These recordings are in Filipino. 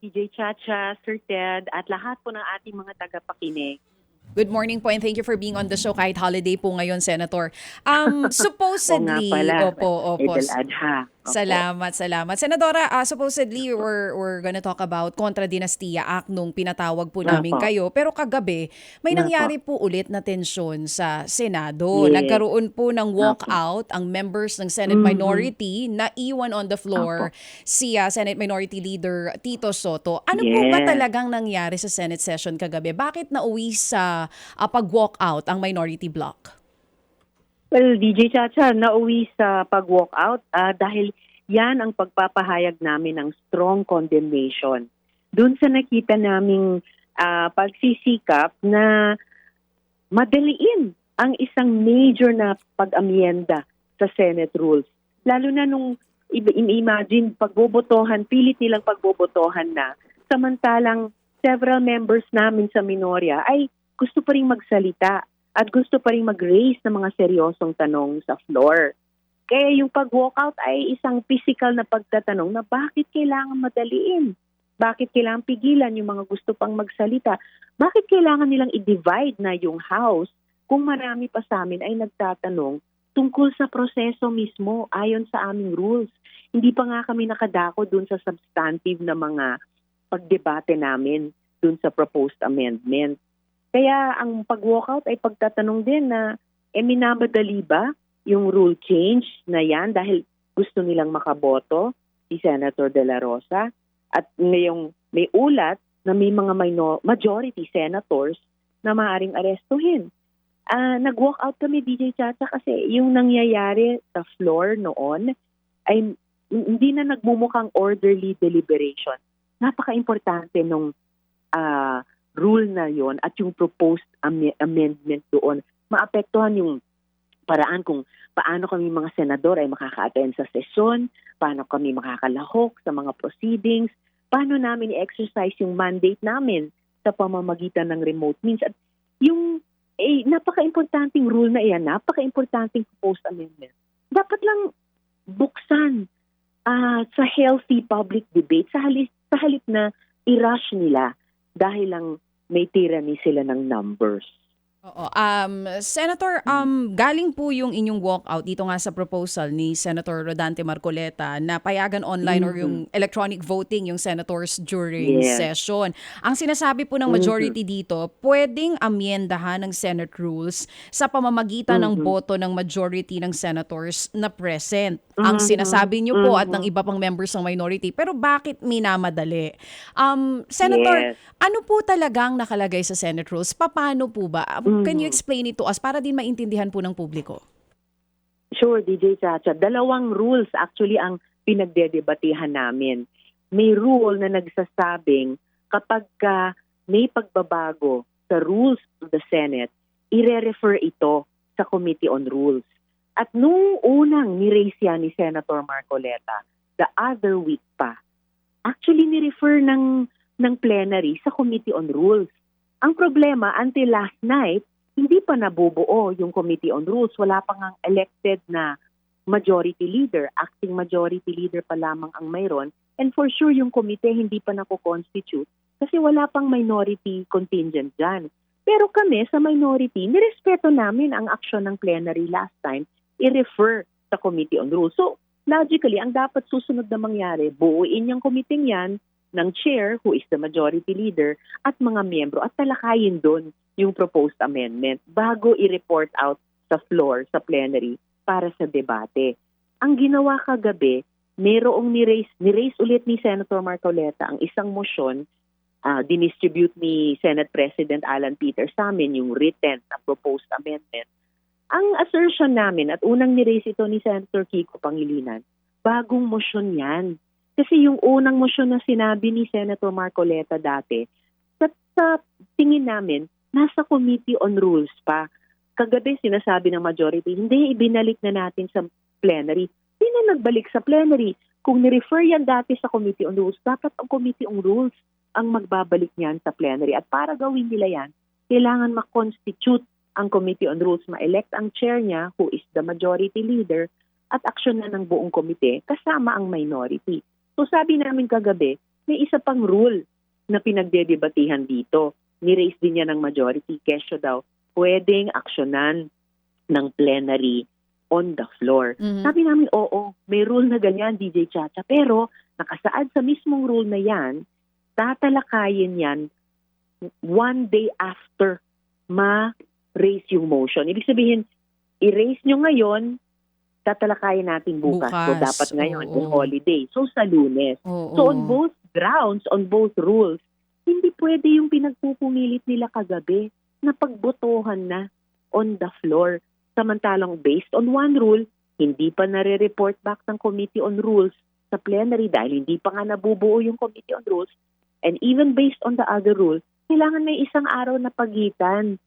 DJ Chacha, Sir Ted, at lahat po ng ating mga tagapakinig. Good morning po and thank you for being on the show kahit holiday po ngayon, Senator. O nga Supposedly, pala, opo. Eid al-Adha. Opo. Salamat. Senadora, supposedly we're gonna talk about Contra Dinastia Act nung pinatawag po namin Opo. kayo. Pero kagabi, may Opo. nangyari po ulit na tensyon sa Senado. Yes. Nagkaroon po ng walkout ang members ng Senate Minority na iwan on the floor si Senate Minority Leader Tito Soto. Ano po ba Yes. talagang nangyari sa Senate session kagabi? Bakit nauwi sa pag-walkout ang minority bloc? Well, DJ Chacha, nauwi sa pag-walkout dahil yan ang pagpapahayag namin ng strong condemnation. Doon sa nakita naming pagsisikap na madaliin ang isang major na pag-amyenda sa Senate rules. Lalo na nung imagine pagbobotohan, pilit nilang pagbobotohan na, samantalang several members namin sa minorya ay gusto pa rin magsalita at gusto pa rin mag-raise ng mga seryosong tanong sa floor. Kaya yung pag-walkout ay isang physical na pagtatanong na bakit kailangan madaliin? Bakit kailangan pigilan yung mga gusto pang magsalita? Bakit kailangan nilang i-divide na yung House kung marami pa sa amin ay nagtatanong tungkol sa proseso mismo ayon sa aming rules? Hindi pa nga kami nakadako dun sa substantive na mga pagdebate namin dun sa proposed amendment. Kaya ang pag-walkout ay pagtatanong din na minamadali ba yung rule change na yan dahil gusto nilang makaboto si Senator De La Rosa at ngayong may ulat na may mga majority senators na maaaring arestuhin. Nag-walkout kami, DJ Chacha, kasi yung nangyayari sa floor noon ay hindi na nagmumukhang orderly deliberation. Napaka-importante nung rule na yon at yung proposed amendment doon. Maapektuhan yung paraan kung paano kami mga senador ay makaka-attend sa sesyon, paano kami makakalahok sa mga proceedings, paano namin i-exercise yung mandate namin sa pamamagitan ng remote means. At yung napaka-importanting rule na iyan, napaka-importanting proposed amendment, dapat lang buksan sa healthy public debate sa halip na i-rush nila dahil lang may tyranny sila ng numbers. Oo. Senator, galing po yung inyong walkout dito nga sa proposal ni Senator Rodante Marcoleta na payagan online or yung electronic voting yung senators during session. Ang sinasabi po ng majority dito, pwedeng amyendahan ng Senate rules sa pamamagitan ng boto ng majority ng senators na present. Ang sinasabi niyo po at ng iba pang members ng minority. Pero bakit minamadali? Senator, ano po talagang nakalagay sa Senate rules? Paano po ba? Can you explain it to us para din maintindihan po ng publiko? Sure, DJ Chacha. Dalawang rules actually ang pinagdedebatehan namin. May rule na nagsasabing kapag may pagbabago sa rules of the Senate, ire-refer ito sa Committee on Rules. At nung unang ni-raise yan ni Senator Marcoleta, the other week pa, actually ni-refer ng plenary sa Committee on Rules. Ang problema, until last night, hindi pa nabubuo yung Committee on Rules. Wala pa ngang elected na majority leader. Acting majority leader pa lamang ang mayroon. And for sure, yung komite hindi pa nako-constitute kasi wala pang minority contingent dyan. Pero kami sa minority, nirespeto namin ang aksyon ng plenary last time, i-refer sa Committee on Rules. So, logically, ang dapat susunod na mangyari, buuin yung committee yan ng chair, who is the majority leader, at mga miyembro, at talakayin doon yung proposed amendment bago i-report out sa floor, sa plenary, para sa debate. Ang ginawa kagabi, mayroong ni-raise ulit ni Senator Marcoleta ang isang motion, dinistribute ni Senate President Alan Peter sa amin yung written na proposed amendment. Ang assertion namin, at unang ni-raise ito ni Senator Kiko Pangilinan, bagong motion yan. Kasi yung unang motion na sinabi ni Senator Marcoleta dati, sa tingin namin, nasa Committee on Rules pa. Kagabi sinasabi ng majority, hindi, ibinalik na natin sa plenary. Hindi na nagbalik sa plenary. Kung ni-refer yan dati sa Committee on Rules, dapat ang Committee on Rules ang magbabalik niyan sa plenary. At para gawin nila yan, kailangan ma-constitute ang Committee on Rules, ma-elect ang chair niya, who is the majority leader, at aksyon na ng buong komite kasama ang minority. So sabi namin kagabi, may isa pang rule na pinagdedebatihan dito. Ni-raise din niya ng majority. Kesyo daw, pwedeng aksyonan ng plenary on the floor. Sabi namin, oo, may rule na ganyan, DJ Chacha. Pero nakasaad sa mismong rule na yan, tatalakayin yan one day after ma-raise yung motion. Ibig sabihin, i-raise nyo ngayon, tatalakayin natin bukas. So, dapat ngayon, yung holiday. So, sa Lunes. So, on both grounds, on both rules, hindi pwede yung pinagpupumilit nila kagabi na pagbotohan na on the floor. Samantalang based on one rule, hindi pa nare-report back ng Committee on Rules sa plenary dahil hindi pa nga nabubuo yung Committee on Rules. And even based on the other rule, kailangan may isang araw na pagitan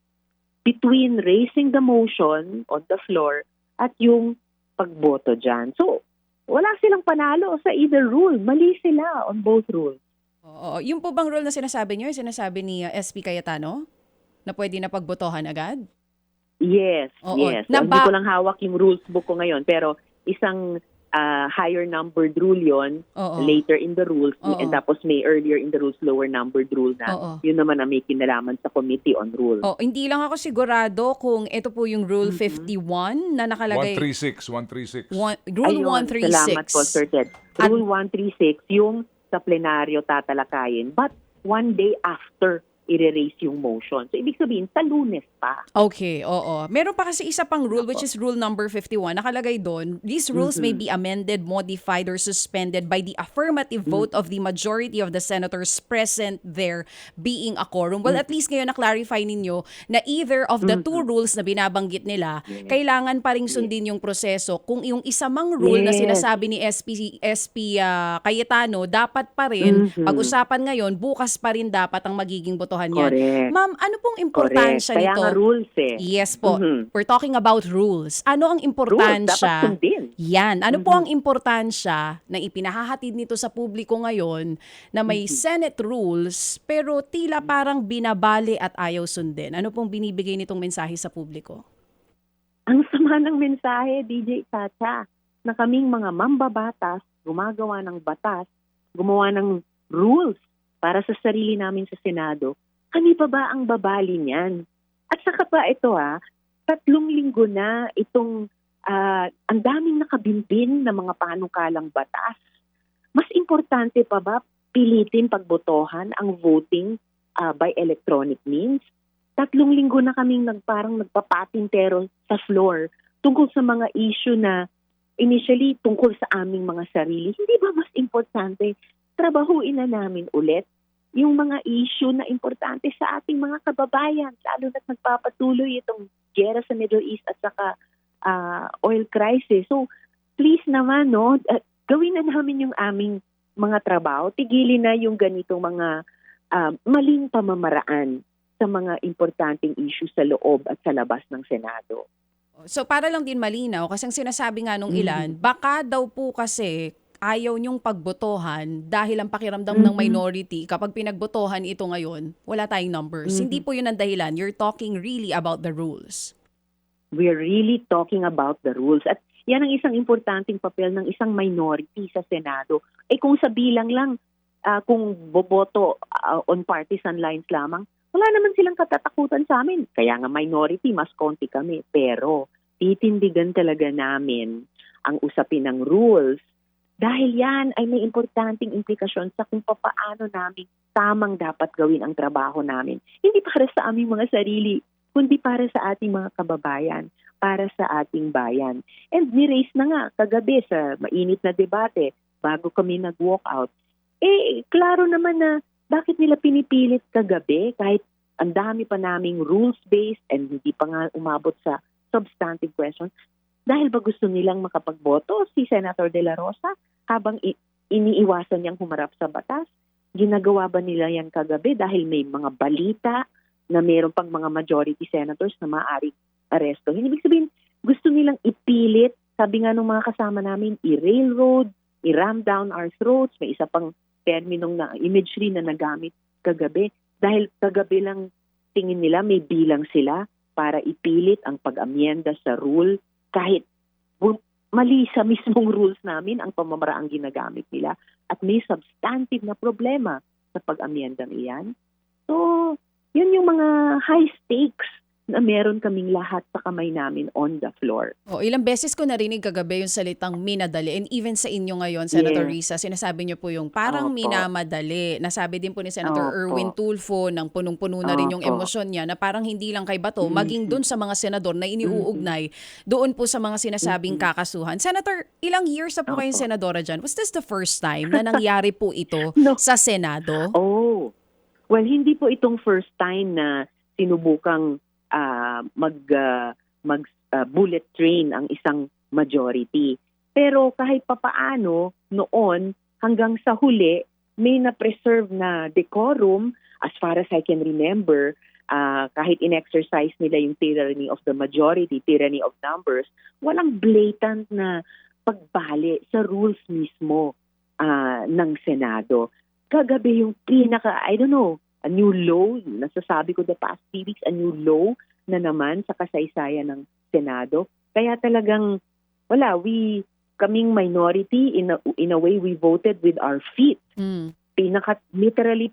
between raising the motion on the floor at yung pagboto dyan. So, wala silang panalo sa either rule. Mali sila on both rules. Oo. Yung po bang rule na sinasabi niyo, sinasabi ni SP Cayetano? Na pwede na pagbotohan agad? Yes, Oo. yes. So, hindi ko lang hawak yung rules book ko ngayon, pero isang higher numbered rule yon later in the rules, and tapos may earlier in the rules lower numbered rule na yun naman ang may kinalaman sa Committee on Rules. Hindi lang ako sigurado kung ito po yung Rule 51 na nakalagay. 136. Rule 136. Salamat po, Sir Ted. Rule 136, yung sa plenaryo tatalakayin, but one day after i-raise yung motion. So, ibig sabihin, sa Lunes pa. Okay, oo. Meron pa kasi isa pang rule, which is rule number 51. Nakalagay doon, these rules may be amended, modified, or suspended by the affirmative vote of the majority of the senators present there being a quorum. Well, at least ngayon na-clarify ninyo na either of the two rules na binabanggit nila, kailangan pa ring sundin yung proseso. Kung yung isa mang rule na sinasabi ni SP Cayetano, dapat pa rin, pag-usapan ngayon, bukas pa rin dapat ang magiging botohan yan. Correct. Ma'am, ano pong importansya Kaya nito? nga rules Yes po. We're talking about rules. Ano ang importansya? Rules, dapat sundin. Yan. Ano po ang importansya na ipinahahatid nito sa publiko ngayon na may Senate rules pero tila parang binabali at ayaw sundin? Ano pong binibigay nitong mensahe sa publiko? Ang sama ng mensahe, DJ Chacha, na kaming mga mambabatas, gumagawa ng batas, gumawa ng rules para sa sarili namin sa Senado, kami pa ba ang babali niyan? At saka pa ito 3 linggo na itong ang daming nakabimbin na mga panukalang batas. Mas importante pa ba pilitin pagbotohan ang voting by electronic means? 3 linggo na kaming parang nagpapatintero sa floor tungkol sa mga issue na initially tungkol sa aming mga sarili. Hindi ba mas importante trabahuin na namin ulit yung mga issue na importante sa ating mga kababayan, lalo na't nagpapatuloy itong gera sa Middle East at saka oil crisis. So, please naman, gawin na namin yung aming mga trabaho. Tigilin na yung ganitong mga maling pamamaraan sa mga importanteng issue sa loob at sa labas ng Senado. So, para lang din malinaw, kasi ang sinasabi nga nung ilan, baka daw po kasi ayaw niyong pagbotohan dahil ang pakiramdam ng minority, kapag pinagbotohan ito ngayon, wala tayong numbers. Hindi po yun ang dahilan. You're talking really about the rules. We're really talking about the rules. At yan ang isang importanteng papel ng isang minority sa Senado. Kung sa bilang lang, kung boboto on partisan lines lamang, wala naman silang katatakutan sa amin. Kaya nga minority, mas konti kami. Pero titindigan talaga namin ang usapin ng rules dahil yan ay may importanteng implikasyon sa kung paano namin tamang dapat gawin ang trabaho namin. Hindi para sa aming mga sarili, kundi para sa ating mga kababayan, para sa ating bayan. And ni-raise na nga kagabi sa mainit na debate bago kami nag-walk out. Klaro naman na bakit nila pinipilit kagabi kahit ang dami pa naming rules-based and hindi pa nga umabot sa substantive questions. Dahil ba gusto nilang makapagboto si Senator De La Rosa habang iniiwasan niyang humarap sa batas? Ginagawa ba nila yan kagabi dahil may mga balita na mayroon pang mga majority senators na maaaring aresto? Ibig sabihin, gusto nilang ipilit, sabi nga ng mga kasama namin, i-railroad, i-ram down our throats. May isa pang terminong na imagery na nagamit kagabi. Dahil kagabi lang tingin nila may bilang sila para ipilit ang pag-amyenda sa rule kahit mali sa mismong rules namin ang pamamaraang ginagamit nila. at may substantive na problema sa pag-amyendang iyan. So, yun yung mga high stakes na meron kaming lahat sa kamay namin on the floor. Ilang beses ko narinig kagabi yung salitang minadali, and even sa inyo ngayon, Senator Risa, sinasabi niyo po yung parang Opo. minamadali. Nasabi din po ni Senator Opo. Erwin Tulfo ng punong-puno na rin yung Opo. emosyon niya na parang hindi lang kay Bato, maging dun sa mga senador na iniuugnay doon po sa mga sinasabing kakasuhan. Senator, ilang years na po kayong Opo. senadora dyan? Was this the first time na nangyari po ito No. sa Senado? Oh, well, hindi po itong first time na sinubukang bullet train ang isang majority. Pero kahit papaano, noon hanggang sa huli, may na-preserve na decorum as far as I can remember. Kahit in-exercise nila yung tyranny of the majority, tyranny of numbers, walang blatant na pagbali sa rules mismo ng Senado. Kagabi yung a new low, nasasabi ko the past 3 weeks, a new low na naman sa kasaysayan ng Senado. Kaya talagang, kaming minority, in a way, we voted with our feet. Literally,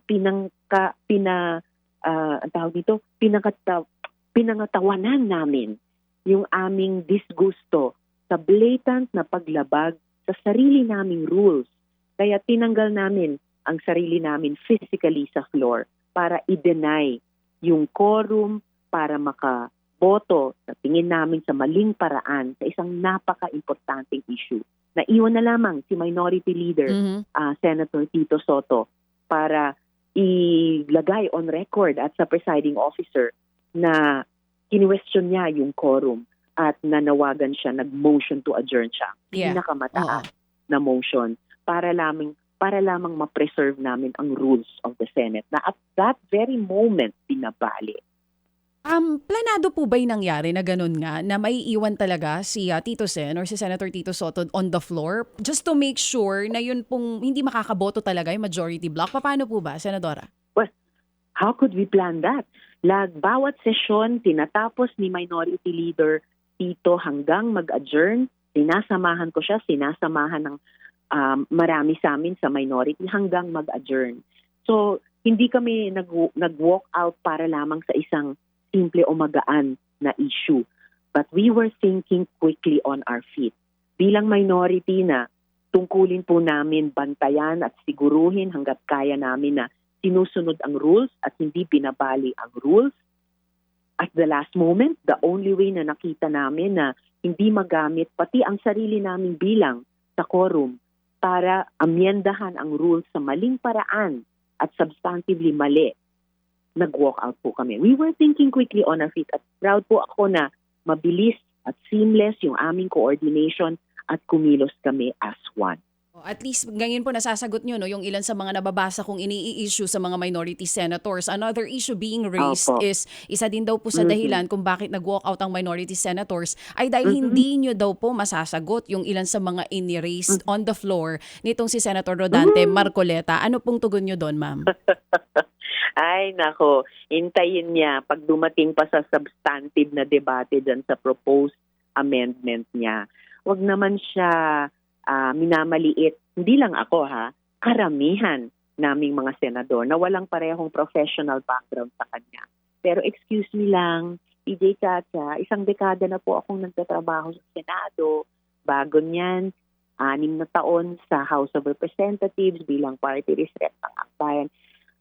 pinangatawanan namin yung aming disgusto sa blatant na paglabag sa sarili naming rules. Kaya tinanggal namin ang sarili namin physically sa floor para i-deny yung quorum para makaboto sa tingin namin sa maling paraan sa isang napaka-importanting issue. Naiwan na lamang si Minority Leader Senator Tito Soto para ilagay on record at sa presiding officer na kinwestiyon niya yung quorum at nanawagan siya, nag-motion to adjourn siya. Pinakamataas na motion para lamang ma-preserve namin ang rules of the Senate na at that very moment binabali. Planado po ba yung nangyari na ganun nga na maiiwan talaga si Tito Sen or si Senator Tito Soto on the floor just to make sure na yun pong hindi makakaboto talaga yung majority block? Paano po ba, Senadora? Well, how could we plan that? Bawat sesyon, tinatapos ni Minority Leader Tito hanggang mag-adjourn, sinasamahan ko siya, sinasamahan ng marami sa amin sa minority hanggang mag-adjourn. So, hindi kami nag-walk out para lamang sa isang simple o magaan na issue. But we were thinking quickly on our feet. Bilang minority na tungkulin po namin bantayan at siguruhin hanggat kaya namin na sinusunod ang rules at hindi binabali ang rules. At the last moment, the only way na nakita namin na hindi magamit pati ang sarili namin bilang sa quorum para amyendahan ang rules sa maling paraan at substantively mali, nag-walk out po kami. We were thinking quickly on our feet at proud po ako na mabilis at seamless yung aming coordination at kumilos kami as one. At least ganyan po nasasagot nyo yung ilan sa mga nababasa kong ini-issue sa mga minority senators. Another issue being raised is isa din daw po sa dahilan kung bakit nag-walk out ang minority senators ay dahil hindi nyo daw po masasagot yung ilan sa mga ini-raised on the floor nitong si Senator Rodante Marcoleta. Ano pong tugon nyo doon, ma'am? Ay, nako. Hintayin niya pag dumating pa sa substantive na debate dyan sa proposed amendment niya. Huwag naman siya minamaliit. Hindi lang ako karamihan naming mga senador na walang parehong professional background sa kanya. Pero excuse me lang, PJ Chacha, 1 dekada na po akong nagtatrabaho sa Senado. Bago niyan, 6 na taon sa House of Representatives bilang party list rep ng Akbayan.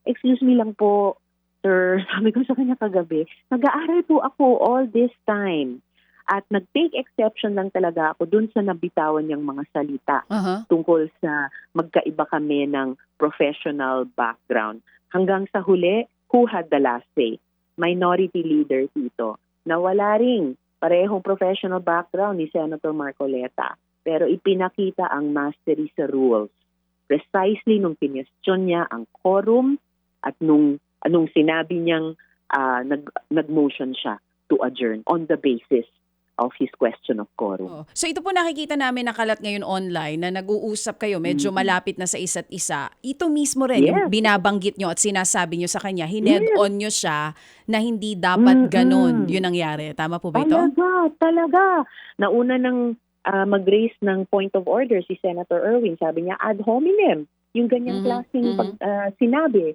Excuse me lang po, sir, sabi ko sa kanya kagabi, nag-aaral po ako all this time. At nag-take exception lang talaga ako dun sa nabitawan niyang mga salita tungkol sa magkaiba kami ng professional background. Hanggang sa huli, who had the last say? Minority Leader Tito, na wala ring parehong professional background ni Senator Marcoleta, pero ipinakita ang mastery sa rules. Precisely nung kinestyon niya ang quorum at nung sinabi niyang nag-motion siya to adjourn on the basis of his question of quorum. So ito po nakikita namin nakalat ngayon online na nag-uusap kayo, medyo malapit na sa isa't isa. Ito mismo rin yung binabanggit nyo at sinasabi nyo sa kanya, hined-on nyo siya na hindi dapat ganun yun nangyari. Tama po ba ito? Talaga. Nauna ng mag-raise ng point of order si Senator Erwin. Sabi niya, ad hominem yung ganyang klaseng sinabi.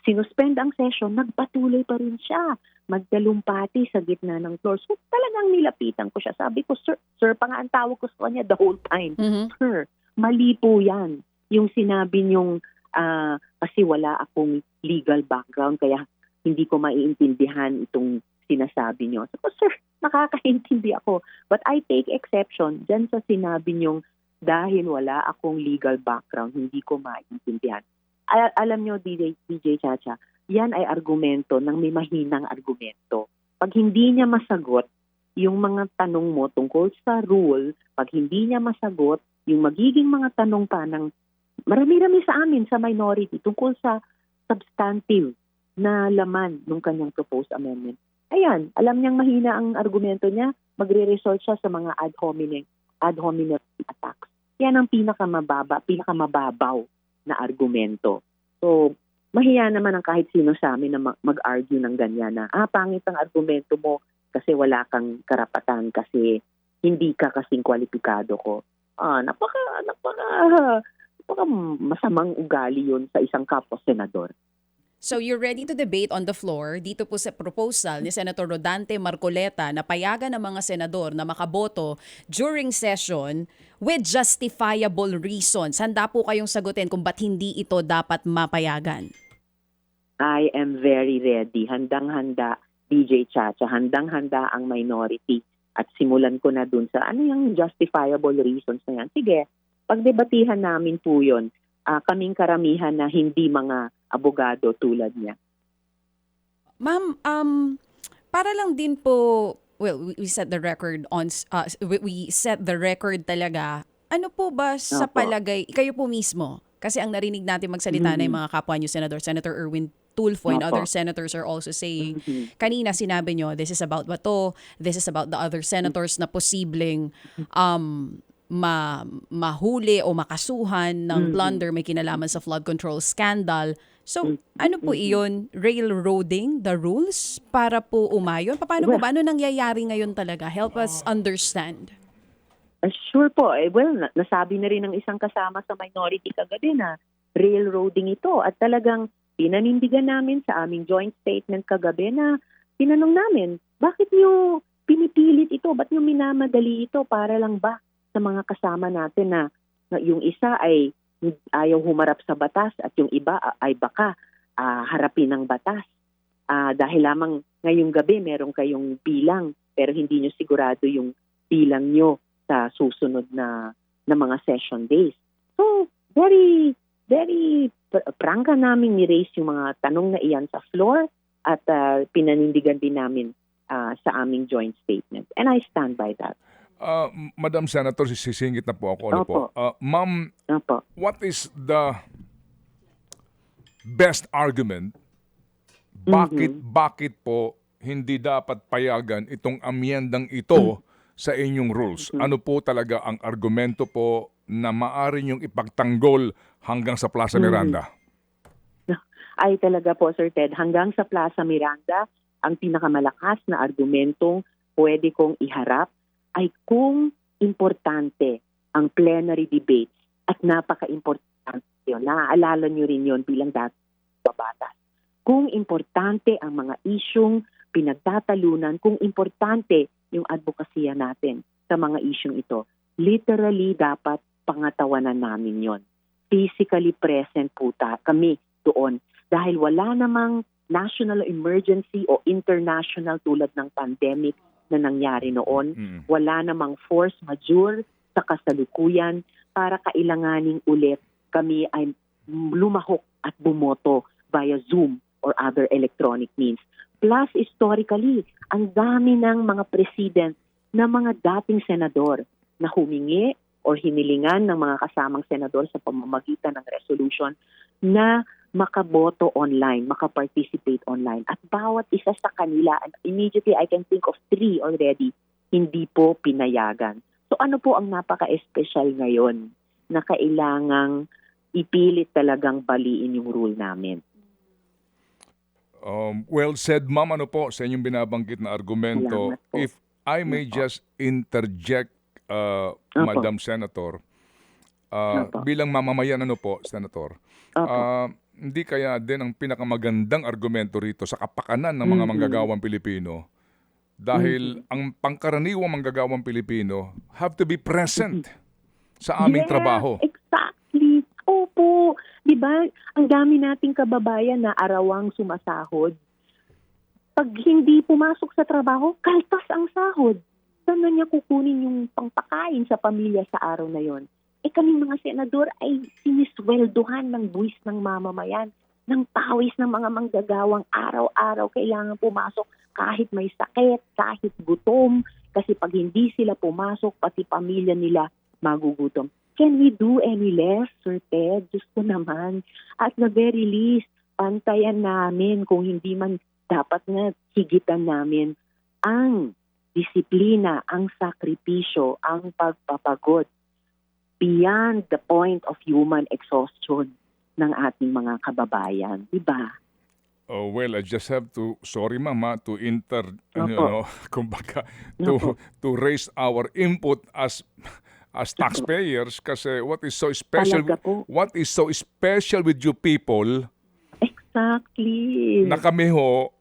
Sinuspend ang session, nagpatuloy pa rin siya. Magtalumpati sa gitna ng floor. So talagang nilapitan ko siya. Sabi ko, sir, pa nga ang tawag ko sa kanya the whole time. Sir, mali po yan. Yung sinabi niyong kasi wala akong legal background kaya hindi ko maiintindihan itong sinasabi niyo. So, sir, nakakaintindi ako. But I take exception dyan sa sinabi niyong dahil wala akong legal background, hindi ko maiintindihan. Alam niyo, DJ Chacha, yan ay argumento ng may mahinang argumento. Pag hindi niya masagot yung mga tanong mo tungkol sa rule, pag hindi niya masagot yung magiging mga tanong pa ng marami-rami sa amin, sa minority, tungkol sa substantive na laman ng kanyang proposed amendment. Ayan, alam niyang mahina ang argumento niya, magre-resort siya sa mga ad hominem attacks. Yan ang pinakamababaw na argumento. So, mahiya naman ang kahit sino sa amin na mag-argue ng ganyan na, pangit ang argumento mo kasi wala kang karapatan, kasi hindi ka kasing kwalipikado ko. Napaka masamang ugali yun sa isang kapwa-senador. So you're ready to debate on the floor dito po sa proposal ni Senator Rodante Marcoleta na payagan ng mga senador na makaboto during session with justifiable reasons. Handa po kayong sagutin kung ba't hindi ito dapat mapayagan. I am very ready. Handang-handa, DJ Chacha. Handang-handa ang minority. At simulan ko na dun sa ano yung justifiable reasons na yan. Sige, pagdebatihan namin po yun. Kaming karamihan na hindi mga abogado tulad niya. Ma'am, para lang din po, well, we set the record on, we set the record talaga. Ano po ba sa palagay, kayo po mismo, kasi ang narinig natin magsalita na yung mga kapwa niyo, Senator Erwin Tulfo and other senators are also saying, kanina sinabi nyo, this is about Bato, this is about the other senators na posibleng mahuli o makasuhan ng plunder, may kinalaman sa flood control scandal. So, ano po iyon? Railroading the rules para po umayon? Paano po? Paano nangyayari ngayon talaga? Help us understand. Sure po. Nasabi na rin ng isang kasama sa minority kagabi na railroading ito. At talagang pinanindigan namin sa aming joint statement kagabi na tinanong namin, bakit niyo pinipilit ito? Ba't niyo minamadali ito? Para lang ba sa mga kasama natin na yung isa ay ayaw humarap sa batas at yung iba ay baka harapin ng batas. Dahil lamang ngayong gabi meron kayong bilang pero hindi nyo sigurado yung bilang nyo sa susunod na mga session days. So, very, very prangka namin ni-raise yung mga tanong na iyan sa floor at pinanindigan din namin sa aming joint statement. And I stand by that. Madam Senator, sisingit na po ako. Ano po? Ma'am, what is the best argument? Bakit po hindi dapat payagan itong amyendang ito sa inyong rules? Ano po talaga ang argumento po na maaari niyong ipagtanggol hanggang sa Plaza Miranda? Ay talaga po, Sir Ted, hanggang sa Plaza Miranda, ang pinakamalakas na argumentong pwede kong iharap ay kung importante ang plenary debates at napaka-importante yun. Naaalala nyo rin yun bilang dati babatas. Kung importante ang mga isyung pinagtatalunan, kung importante yung advokasya natin sa mga isyung ito, literally dapat pangatawanan namin yon. Physically present po kami doon dahil wala namang national emergency o international tulad ng pandemic na nangyari noon. Wala namang force majeure sa kasalukuyan para kailanganing ulit kami ay lumahok at bumoto via Zoom or other electronic means. Plus, historically, ang dami ng mga president na mga dating senador na humingi or hinilingan ng mga kasamang senador sa pamamagitan ng resolution na makaboto online, makaparticipate online. At bawat isa sa kanila, and immediately I can think of 3 already, hindi po pinayagan. So ano po ang napaka-espesyal ngayon na kailangang ipilit talagang baliin yung rule namin? Well said, ma'am. Ano po sa inyong binabanggit na argumento? If I may just interject, Madam Senator, bilang mamamayan, ano po, Senator, Opo. Hindi kaya din ang pinakamagandang argumento rito sa kapakanan ng mga manggagawang Pilipino dahil ang pangkaraniwang manggagawang Pilipino have to be present sa aming Yes, trabaho. exactly. Opo. Di ba, ang dami nating kababayan na arawang sumasahod. Pag hindi pumasok sa trabaho, kaltas ang sahod. Saan na niya kukunin yung pangpakain sa pamilya sa araw na yon? Kaming mga senador ay sinisweldohan ng buwis ng mamamayan, ng pawis ng mga manggagawang araw-araw kailangan pumasok kahit may sakit, kahit gutom. Kasi pag hindi sila pumasok, pati pamilya nila magugutom. Can we do any less, Sir Ted? Diyos ko naman. At the very least, pantayan namin kung hindi man dapat nga higitan namin ang disiplina, ang sakripisyo, ang pagpapagod beyond the point of human exhaustion ng ating mga kababayan. Diba? Oh, well, I just have to, sorry mama, to kumbaga, Opo. to raise our input as taxpayers kasi Talaga po. what is so special with you people Exactly. na kami ho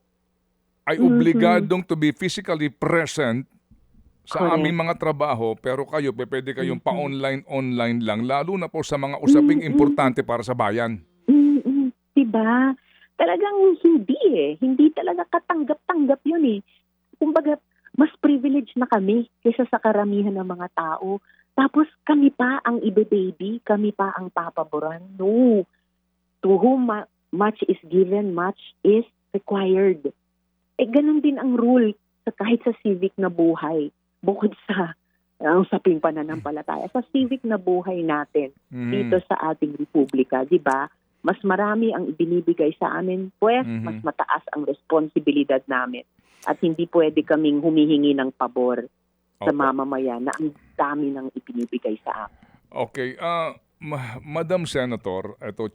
ay obligadong to be physically present sa Correct. aming mga trabaho pero kayo pwede kayong pa-online lang lalo na po sa mga usaping importante para sa bayan. Diba? Talagang hindi Hindi talaga katanggap-tanggap yun eh. Kumbaga, mas privileged na kami kaysa sa karamihan ng mga tao. Tapos kami pa ang ibe-baby, kami pa ang papaboran. No. To whom much is given, much is required. Ganun din ang rule kahit sa civic na buhay. Bukod sa usaping pananampalataya, sa civic na buhay natin dito sa ating republika, di ba? Mas marami ang ibinibigay sa amin, pues mas mataas ang responsibilidad namin. At hindi pwede kaming humihingi ng pabor sa mamamayan na ang dami ng ibinibigay sa amin. Okay, Madam Senator, ito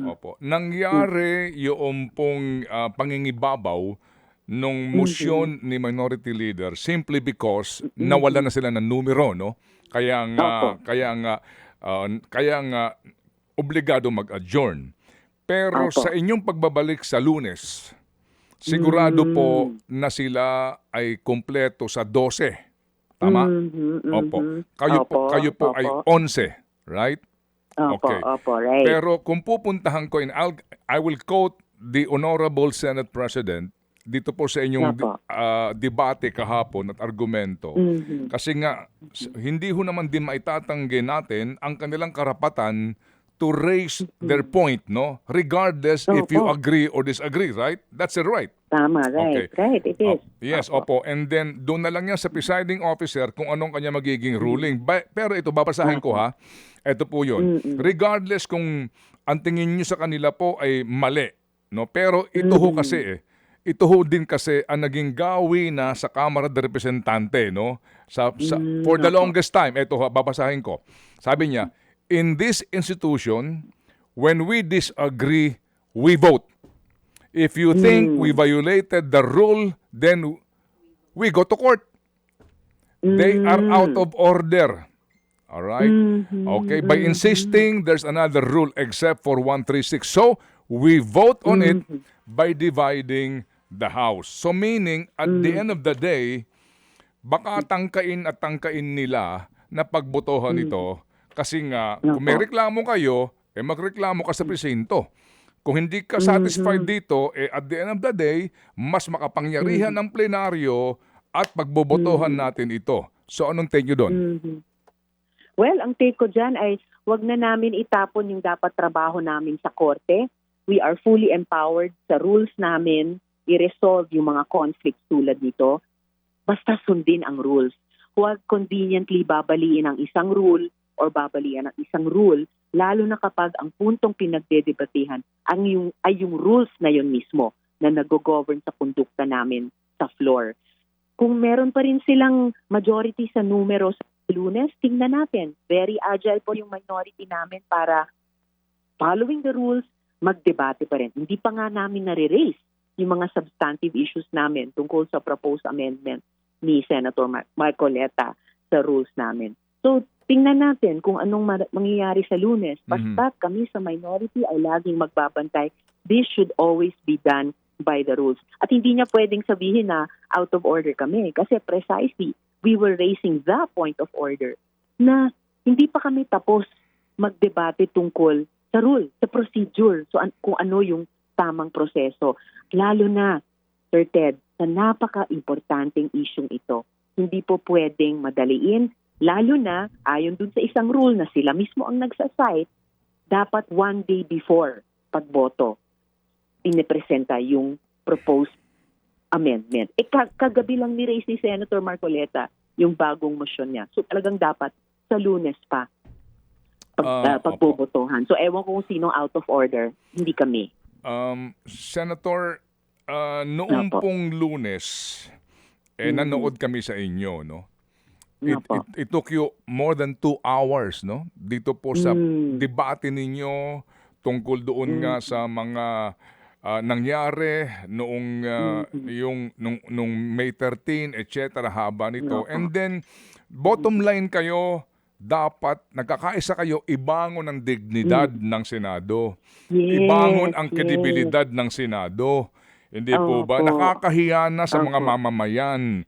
opo. Nangyari yung pong pangingibabaw nung motion ni Minority Leader simply because nawala na sila ng numero, no? Kaya nga obligado mag-adjourn. Pero sa inyong pagbabalik sa Lunes, sigurado po na sila ay kumpleto sa 12. Tama? Opo. Kayo po ay 11, right? Okay. Opo, right. Pero kung pupuntahan ko, I will quote the Honorable Senate President dito po sa inyong debate kahapon at argumento. Kasi nga, hindi ho naman din maitatanggi natin ang kanilang karapatan to raise their point, no? Regardless if you agree or disagree, right? That's it, right? Tama, right. Okay. Right, it is. Yes, opo. And then, doon na lang yan sa presiding officer kung anong kanya magiging ruling. Pero ito, babasahin ko ha. Ito po yun. Regardless kung ang tingin nyo sa kanila po ay mali, no? Pero ito ho kasi ito ho din kasi ang naging gawi na sa Kamara de Representante, no? For the longest time, ito ha, babasahin ko. Sabi niya, in this institution, when we disagree, we vote. If you think we violated the rule, then we go to court. They are out of order. All right? Okay, by insisting there's another rule except for 136. So, we vote on it by dividing the House. So meaning, at the end of the day, baka tangkain nila na pagbotohan ito kasi nga, kung may reklamo kayo, magreklamo ka sa presinto. Kung hindi ka satisfied dito, at the end of the day, mas makapangyarihan ng plenaryo at pagbobotohan natin ito. So anong take nyo doon? Well, ang take ko dyan ay wag na namin itapon yung dapat trabaho namin sa korte. We are fully empowered sa rules namin i-resolve yung mga conflicts tulad nito. Basta sundin ang rules. Huwag conveniently babaliin ang isang rule or babalian ang isang rule, lalo na kapag ang puntong pinagdedebatehan ay yung rules na yun mismo na nag-govern sa kondukta namin sa floor. Kung meron pa rin silang majority sa numero sa Lunes, tingnan natin. Very agile po yung minority namin para following the rules, magdebate pa rin. Hindi pa nga namin nare-raise yung mga substantive issues namin tungkol sa proposed amendment ni Senator Marcoleta sa rules namin. So, tingnan natin kung anong mangyayari sa Lunes. Mhm. Basta kami sa minority ay laging magbabantay. This should always be done by the rules. At hindi niya pwedeng sabihin na out of order kami. Kasi precisely, we were raising the point of order na hindi pa kami tapos magdebate tungkol sa rule, sa procedure, so kung ano yung tamang proseso. Lalo na, Sir Ted, sa napaka-importanting isyong ito. Hindi po pwedeng madaliin, lalo na ayon dun sa isang rule na sila mismo ang nagsasite, dapat 1 day before pagboto, inipresenta yung proposed amendment. Kagabi lang ni-raise ni Senator Marcoleta yung bagong motion niya. So talagang dapat sa Lunes pa pagbobotohan. So ewan ko kung sinong out of order, hindi kami. Senator, noong Opo. pong Lunes, nanood kami sa inyo, no? Opo. It took you more than 2 hours, no? Dito po sa debate ninyo tungkol doon nga sa mga nangyari noong nung May 13, etc. haba nito. Opo. And then, bottom line kayo, dapat nagkakaisa kayo, ibangon ang dignidad ng Senado. Yes, Ibangon ang yes. kredibilidad ng Senado. Hindi po ba? Opo. Nakakahiya na sa mga Opo. mamamayan,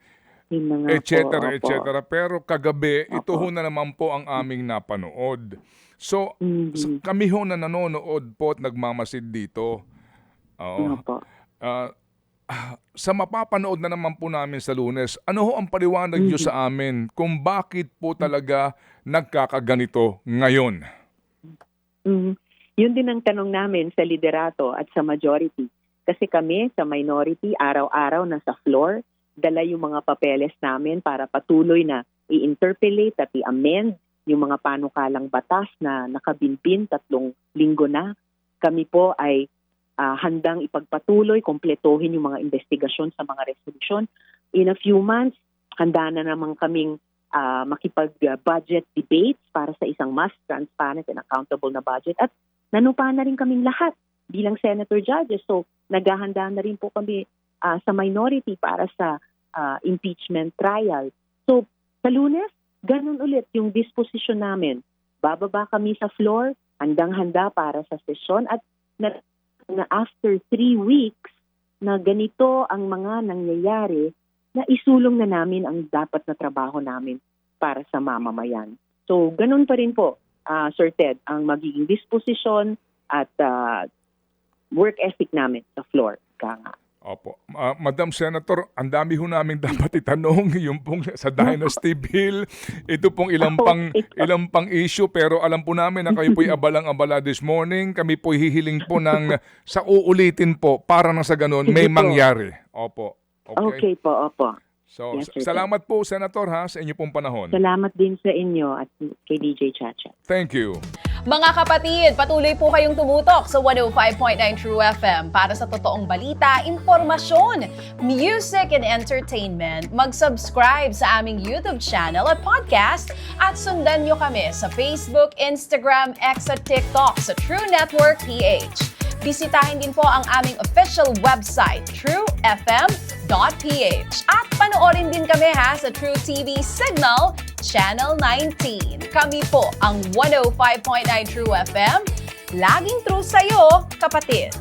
Yun na nga et cetera, po, et opo. cetera. Pero kagabi, ito Opo. ho na naman po ang aming napanood. So, Mhm. kami ho na nanonood po at nagmamasid dito. Oo. Opo. Sa mapapanood na naman po namin sa Lunes, ano ho ang paliwanag niyo sa amin kung bakit po talaga nagkakaganito ngayon? Mhm. Yun din ang tanong namin sa liderato at sa majority. Kasi kami sa minority, araw-araw nasa floor, dala yung mga papeles namin para patuloy na i-interpolate at i-amend yung mga panukalang batas na nakabinbin 3 linggo na. Kami po ay handang ipagpatuloy, kompletohin yung mga investigasyon sa mga resolusyon. In a few months, handa na naman kaming makipag-budget debates para sa isang mas transparent and accountable na budget. At nanupa na rin kaming lahat bilang senator judges. So, naghahanda na rin po kami sa minority para sa impeachment trial. So, sa Lunes, ganun ulit yung disposition namin. Bababa kami sa floor, handang-handa para sa sesyon at na after 3 weeks na ganito ang mga nangyayari, na isulong na namin ang dapat na trabaho namin para sa mamamayan. So, ganun pa rin po, Sir Ted, ang magiging disposition at work ethic namin sa floor. Kaya Opo. Madam Senator, ang dami ho namin dapat itanong yung pong sa Dynasty Bill. Ito pong ilang pang issue, pero alam po namin na kayo po'y abalang-abala this morning. Kami po'y hihiling po sa uulitin po para na sa ganun may Sige po. mangyari. Opo. okay po, opo. So, Yes, sir. salamat po, Senator, sa inyo pong panahon. Salamat din sa inyo at kay DJ Chacha. Thank you. Mga kapatid, patuloy po kayong tumutok sa 105.9 True FM para sa totoong balita, impormasyon, music and entertainment. Mag-subscribe sa aming YouTube channel at podcast at sundan nyo kami sa Facebook, Instagram, X at TikTok sa True Network PH. Bisitahin din po ang aming official website, truefm.ph. At panoorin din kami sa True TV Signal, Channel 19. Kami po ang 105.9 True FM. Laging true sa'yo, kapatid.